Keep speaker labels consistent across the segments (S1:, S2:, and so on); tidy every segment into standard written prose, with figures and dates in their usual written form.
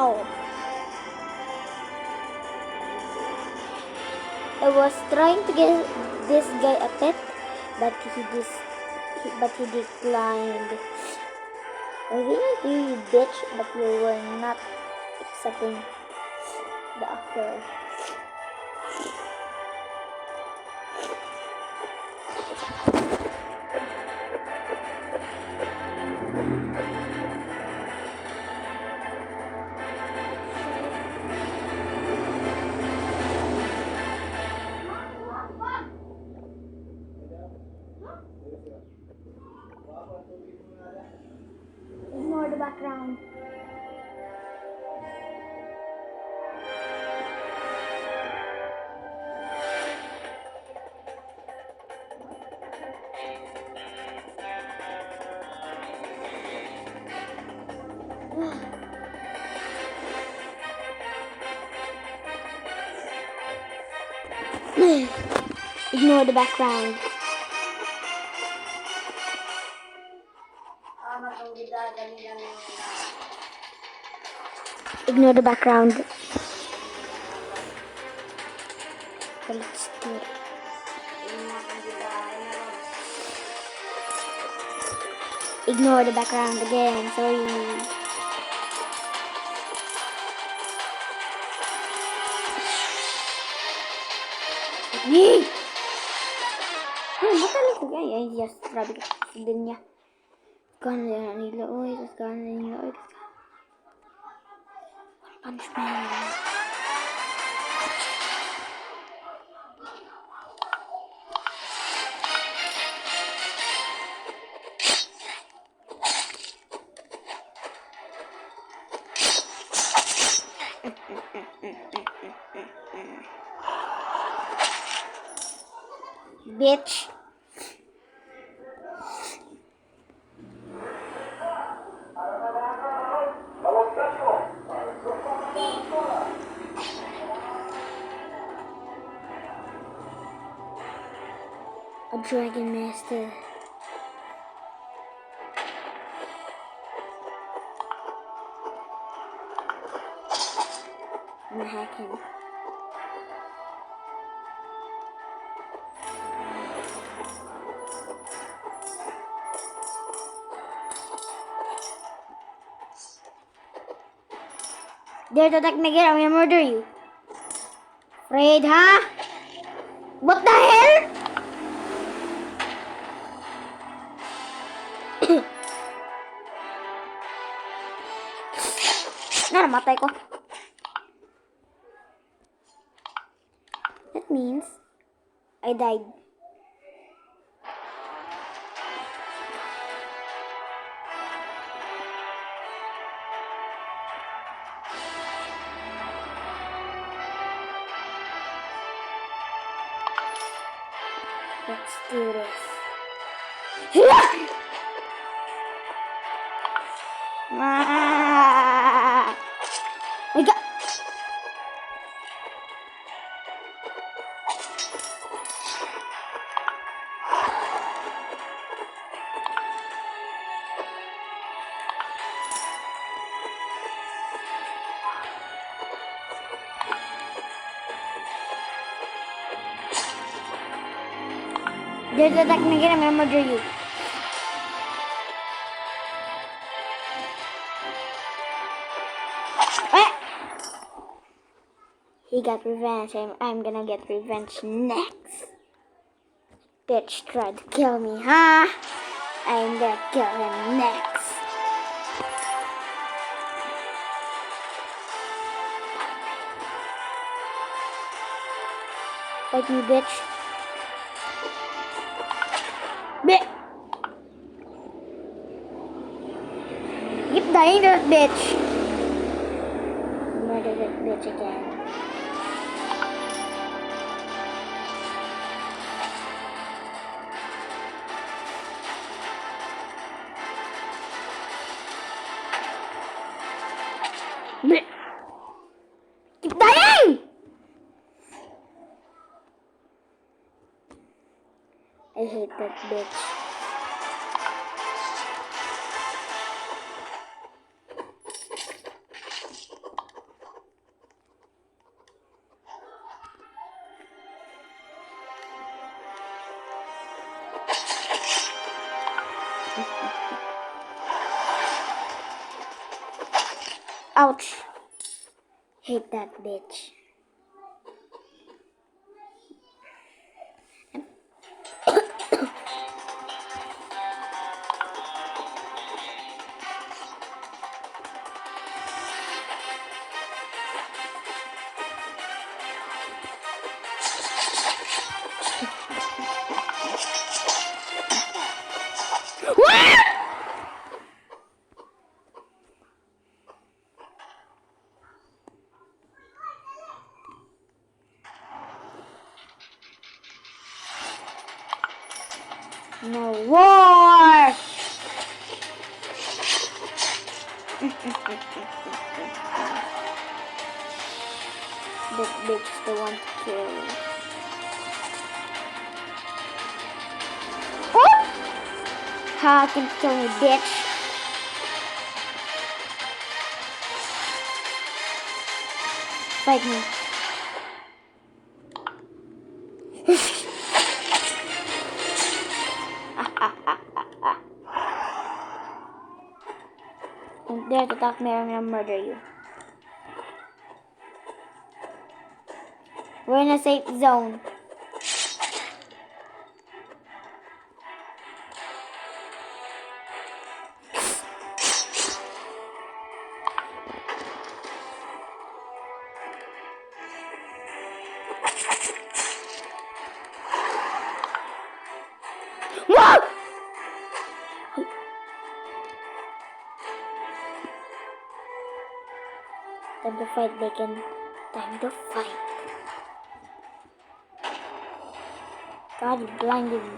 S1: Oh. I was trying to get this guy a pet, but he declined. I really do, you bitch, but you were not accepting the offer. Ignore the background. Ignore the background. Ignore the background. Let's do it. Ignore the background again, sorry. Yee! Matalik ko guys. Ay, yes, grabe ka. Din niya. Gana yan nila. Uy, tas gana nila. Uy, tas punishment. Bitch. A dragon master. I'm gonna hack him. Dare to attack me again, I'm gonna murder you. Afraid, huh? What the hell? Namatay ko. That means I died. Let's do this. I got. Dare to attack me again, I'm gonna murder you. He got revenge. I'm gonna get revenge next. Bitch tried to kill me, huh? I'm gonna kill him next. Fight me, bitch. Keep dying to that bitch. Murder that bitch again. Keep dying! I hate that bitch. Ouch. Hate that bitch. No war! This bitch is the one to kill. Oh! Ha, can kill me, bitch. Fight me. Don't dare to attack me or I'm gonna murder you. We're in a safe zone. Whoa! Time to fight, Bacon. Time to fight. God, you blinded me.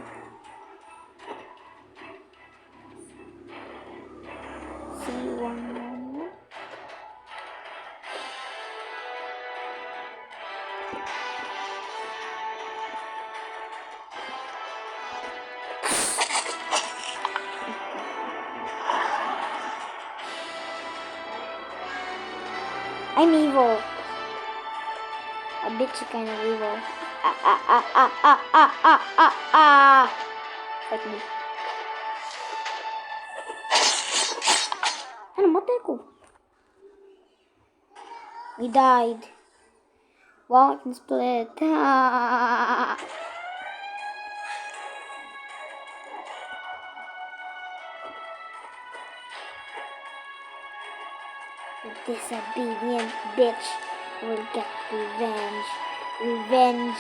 S1: See you one moment. I'm evil. A bitchy kind of evil. Fight me. Ano, matay ko. We died. Wow, I can split. Disobedient bitch will get revenge. Revenge.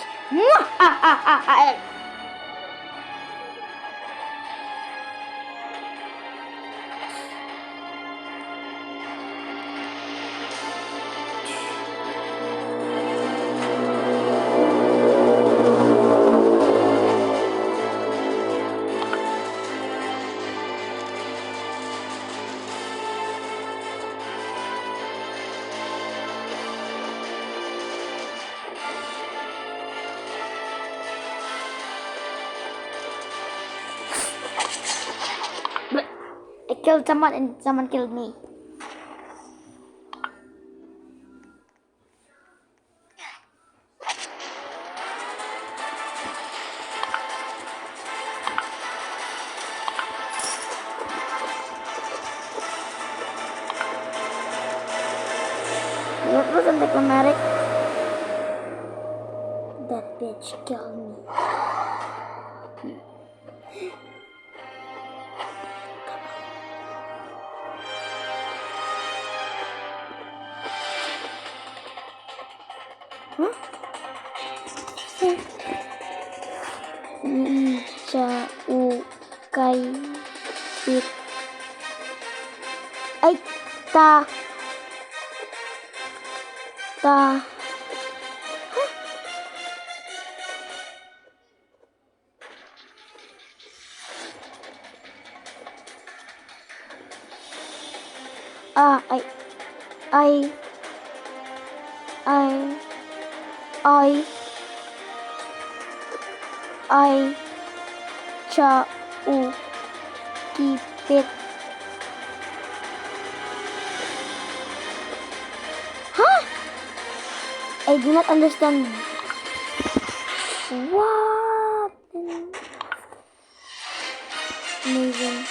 S1: I killed someone and someone killed me. That wasn't diplomatic. That bitch killed me. Huh? Kay Pit. Ay, ta. Ah, I, cha, u, keep it. Huh? I do not understand. What? Amazing.